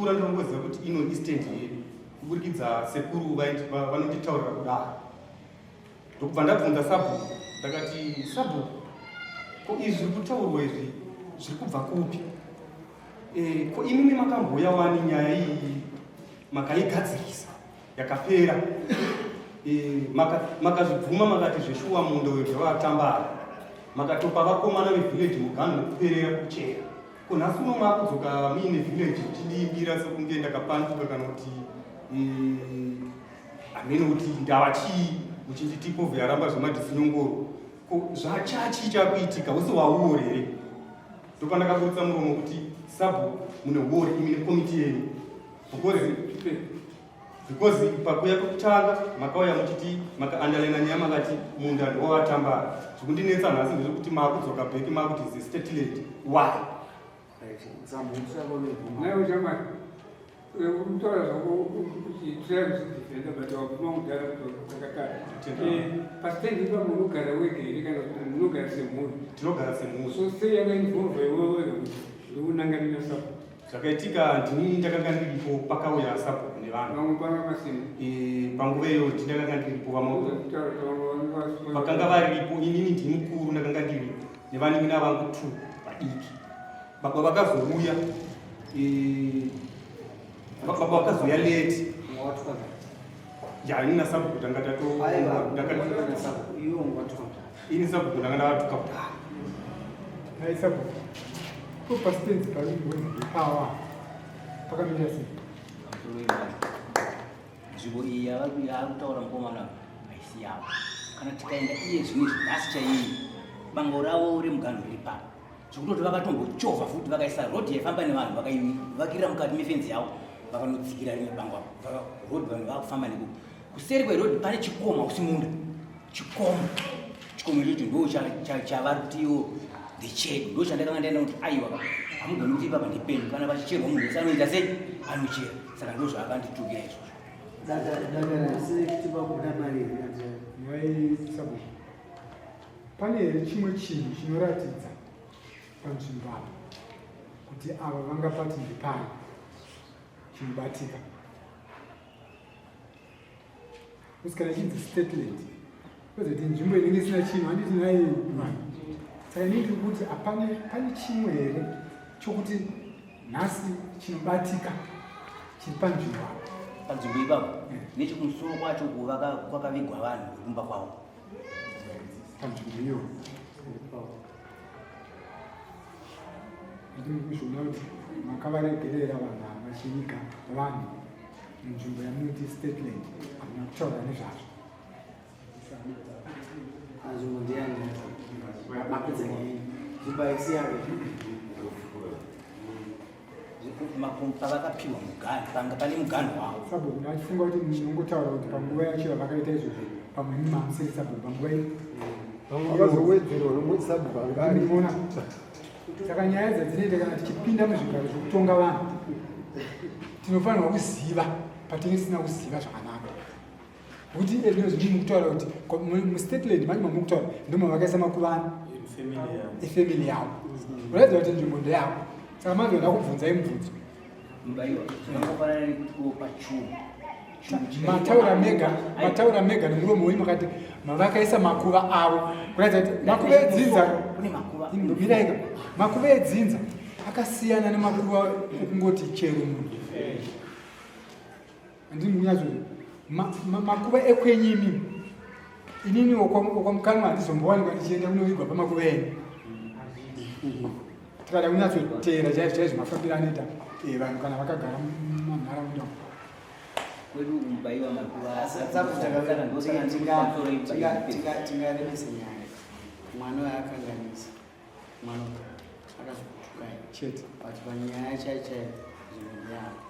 ndikura ndinongoziva kuti ino instant yedu kuburikidza sekuru vanonditaurira kudaro. Ndokubva ndabvunza Sabhuku ndakati Sabhuku, ko izvi zviri kutaurwa izvi zviri kubva kupi? Ko imimi makamboya wani nyaya iyi makaigadzirisa yakapera, makazvibvuma makati zveshuwa munda uyu zvavatambara, makatopa vakomana vevhileji muganhu nekuperera kuchera. Ko nhasi uno makudzoka muine vhileji tidimbira sekunge ndakapanduka kana kuti amene kuti ndava chii muchinditi kovhe yaramba zvemadhisinyongoro. Ko zvachachi chakuitika usi wauwo here? Ndopandakaburutsa muromo kuti Sabhuku mune wori imi nekomiti yenyu, because pakuya kutanga makauya muchiti makaandalena nyaya makati munda ndowavatambara. Zvekundinetsa nhasi ndezvekuti makudzoka bheki makuti is a state led. Why? Zvakaitika ndini ndakanga ndiripo pakauya Sabhuku nevanhu panguva iyo ndakanga ndiripo vamwe vakanga varipo, inini ndini mukuru ndakanga ndiri nevanin'ina vangu 2 vadiki. Baba vakazouya, baba vakazouya late. Inini naSabhuku tanga ini Sabhuku ndanga ndavatuka kudaro. Hai Sabhuku, ko pasitenzi parumboni awa pakamira sei? Nzvimbo iyi yaakutaura mukomana haisi yavo. Kana tikaenda iye zvimwe nhasi chaiyi bango ravo remuganhu riri pano, zvekutoti vakatombochovha futi vakaisa rodhi yaifamba nevanhu vakaivakirira mukati mefenzi yavo vakanodzikira rimwe bango rodhi vanhu vakufamba nekuko. Kuseri kwerodhi pane chikomo usi munda, chikomo ichocho ndo chavari kuti iwo the chedu. Ndo chandakanga ndaenda kuti aiwa hamugoni kuti ipapa ndipenyu, kana pachicherwa munhu wese anoita sei anochera. Saka ndo zvaakanditukira izvozvo. Mai Sabhuku, pane chimwe chinhu chinoratidza panzvimbo apa kuti ava vangapati ndipani chinobatika. Usikana chinzi state led, kwezoti nzvimbo inenge isina chinhu handiti nai vanhu. Saka inenge kuti pane chimwe here chokuti nhasi chinobatika chiri panzvimbo apa. Panzvimbo ipapo nechekumusoro kwacho kwakavigwa vanhu vekumba kwavo. Panzvimbo iyo ndikuzviona kuti makavaregerera vanhu vachivika vanhu munzvimbo yamunoti state land, hamuna kutaura nezvazvo. Nzvimbo ndiyani mapedza zvibaisi yavo pavakapiwa muganhu panga pane muganhu wavo. Sabhuku ndachifunga kuti ndinongotaura kuti panguva yacho vakaita izvozvo pamwe mumamusiri Sabhuku panguva iyi vakazowedzerwa nomwe Sabhuku angarimona. Saka nyaya dzadzinoita kana tichipinda muzvigaro zvokutonga vanhu tinofanirwa kuziva patinisina kuziva zvakanaka. Kuti ezvino zvini mukutaura kuti mustate land manje mamukutaura ndimo vakaisa makuvana efamily yavo. Unoziva kuti nzvimbo ndeyavo. Saka mazoenda kubvunzai mubvunzo. Mbaiwa tinongofanira kuopa chumu. Mataura mega nemuromo wenyu makati mavakaisa makuva avo. Kuratidza kuti makuva edzinza miraika makuva edzinza akasiyana nemakuva okungoti chero munhu. Andinyazo makuva ekwenyimi inini okwamukanwa handizombowanikwa ndichienda kunovigwa pamakuva enyu. Tikada kunyatsoteera chaizvo mafambiro anoita vanhu kana vakagara munharaunda. Kwedu Mbaiwa makuva tingarebesa nyaya mwana wayakanganisa mwana akazotukai chete but panyaya chaichaiyo zvinhu yavo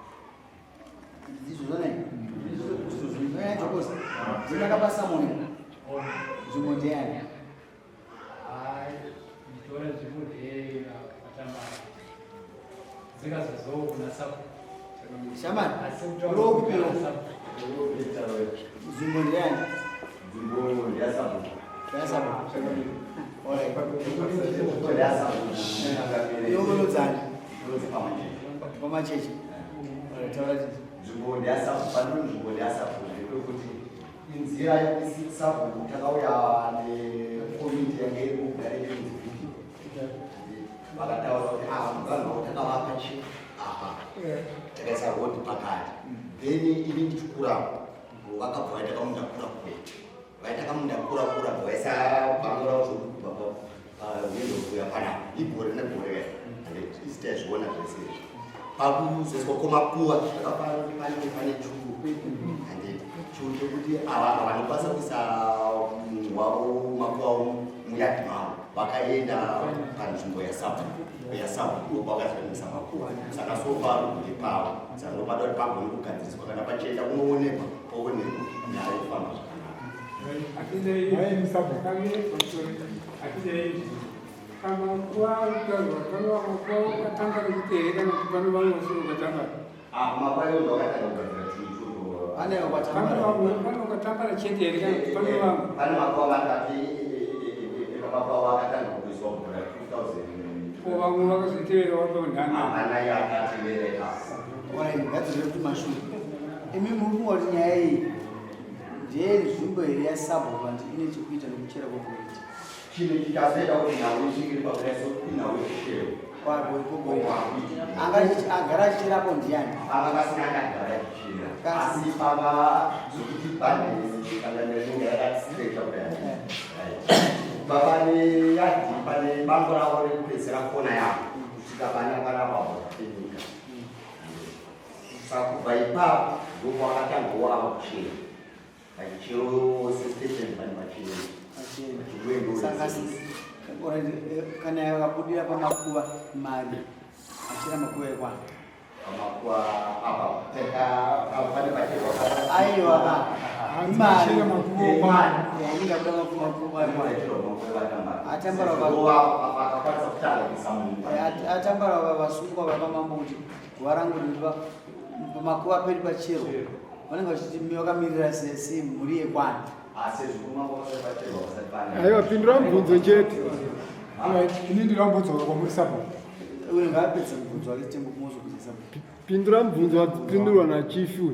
ndizvo yachokosa dzingakabasa moyo nzvimbo ndeyani Shamani, urokupira nzvimbo ndeyani? Nzvimbo yaSabhuku. Yongolodzani pamachechi pandu nzvimbo yaSabhuku ndepekuti inzira yaSabhuku takauya nekomiti yange iri kugara iri muZimbabwe vakataura kuti muganhu takavaka chii apa takaisa rodi pakati then ini ndichikura vakabva vaitaka munda kura kura vaitaka munda kura kura vaisa bangora zvokubva pawindo kuya pana igore negore isita zviona zvese pakuzoswa kwemakuva zvakapane churu ande churu chekuti ava vanokwanisa kuisa wavo makuva muyadi mavo vakaenda panzvimbo yaSabhuku kwavakazanisa makuva saka soparuguri pavo saka nopada kuti pagone kugadziriswa kana pachienda unoonekwa oonekwa nyaya yekufamba zvakanaka kama kuwa utarwa kama kwa katanga kutereka kupano vangu sio katanga mapayo ndo akatanga kugadzira chicho ane wakatanga kama katanga chetereka kupano vangu pane makuva matatu makuva akatanga kuiswa mvura 2000 kwa vangu vakazitevera wapo ndani ana yakatevereka ora ingadzira kuti mashu imi muri kuti nyaya iyi ndiye nzvimbo iri yaSabhuku kuti ine chekuita nekuchera kwekuita chine chikasvika kuti nhau isvikiri pakureso nhau ichishero agara achicherapo ndiani akasina akagara achichera asi pava zvokuti pane kanganenge yakasirecha kudai pane yadhi pane bango ravo rekupedzisira kona yavo kusvika pane akarapavo zvapenyika saka kubva ipapo ndoko vakatangowava kuchera vachichero sestation pane vachero kana yakabudira pamakuva mari achira makuva ekwana pamakuva apa pane pachero aiwa mari makuva yainga kuda makuva ekwana atambara vasungwa vapamambo kuti guva rangu ndiva pamakuva peri pachero vanenge vachiti vakamirira sesi mhuri yekwana aiwa pindura mubvunzo chete ini ndirambodzwa kwamuri Sabhuku uye ngaapedza mubvunzo wake tembokumozokuzisa pindura mubvunzo wapindurwa nachifu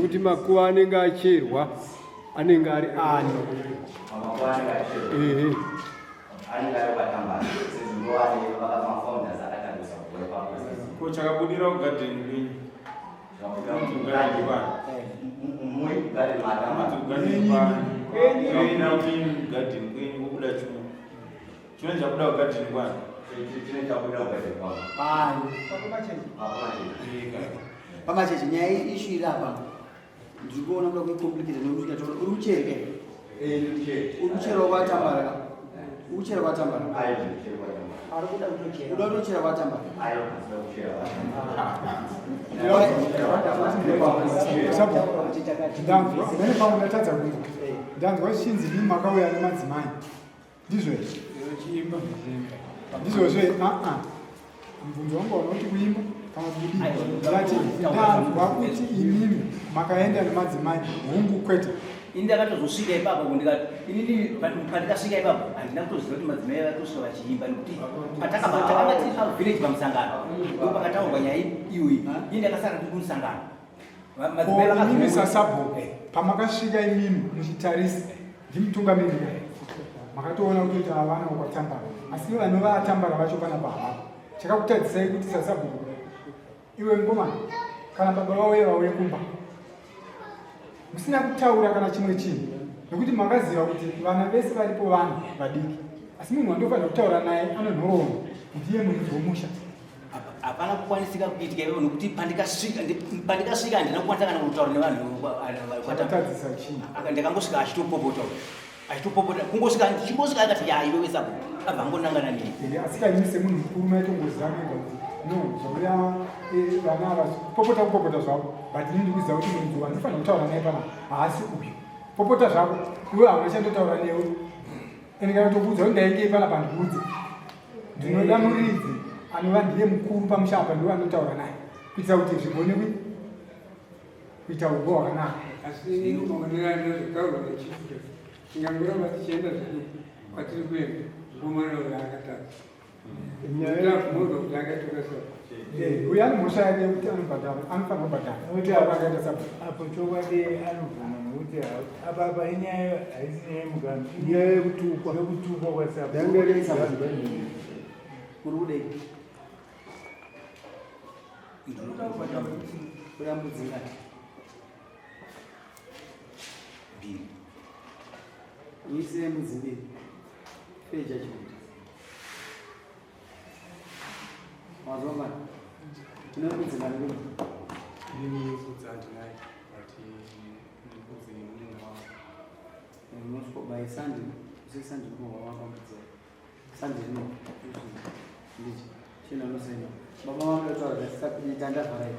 kuti makuva anenge acherwa anenge ari ani chakabudira kugadheni kwenyu gadheni kwenyu kubuda chuma chine chabuda kugadheni kwani pamacheche nyaya ishu iri apa ndiri kuona kuda kuicomplicated nokuti uri muchereke uri muchero kwatambara uchero kwatambara uda kutochera kwatambara ndanzwa chinzi ndimi makauya nemadzimai ndizvo ndizvozve mubvunzo wangu wanoti kuimba kana kudii ndanzwa kuti imimi makaenda nemadzimai hungu kwete ini ndakatozosvika ipapo ndikati inini pandikasvika ipapo handina kutoziva kuti madzimai vatosvika vachiimba nekuti patakanga tiri pavhileji pamusangano ndo pakataurwa nyaya iyoyi ini ndakasara tiri kumusangano imimi saSabhuku pamakasvika imimi muchitarisa ndimutungamiriri makatoona kuti havana kwatambara asi vanova atambara vacho pana pahava chakakutadzisai kuti saSabhuku iwe ngomani kana baba vauye vauye kumba musina kutaura kana chimwe chinhu nekuti makaziva kuti vana vese varipo vanhu vadiki asi munhu wandofanira kutaura naye anonhorona ndiye muridzi womusha hapana kukwanisika kuitika ivo nokuti pandikasvika handina kukwanisa kana kutaura nevanhu kwatadzisa chii ndakangosvika achitopopota kungosvika chimbosvika akati ya iwe weSabhuku abva angonangana nini asi kaimi semunhu mukuru maitongoziva kuenda kuti no zvakuya vana ava popota zvavo but ini ndikuziva kuti munhu wandifanira kutaura naye pana haasi uyu popota zvako iwe hauna chandotaura newe ende kana tokuudza kuti ndaingei pana pandikudze ndinoda muridzi anova ndiye mukuru pamusha apa ndiwe anotaura naye kuitira kuti zvigone kuita ugo hwakanaka asi ndinonganirandozvitaurwa nechifu tingangoramba tichienda kwatiri kuenda ngomwana uyo akatadza ndavhumurwa kuti akatoka Sabhuku uyo ane mhosva yake yekuti anofanira kubhadhara Kuti akaita sabu apo chokwadi anobvuma nokuti apa inyaya haisi nyaya yemugano Inyaya yekutukwa. yekutukwa kwaSabhuku. Yanga iri Zimbabwean. Kuri kudei kurambudzika uise mudzimbiri peja chikuta wazoma tinokudzika nekuti Ini kudza ndinaye ati ndikudze munhu wavo. unosvikobai sandi usesandi kuhwawakambudza sandi rino ndichi chino unosaina baba vangu taura dasisapinitandavharai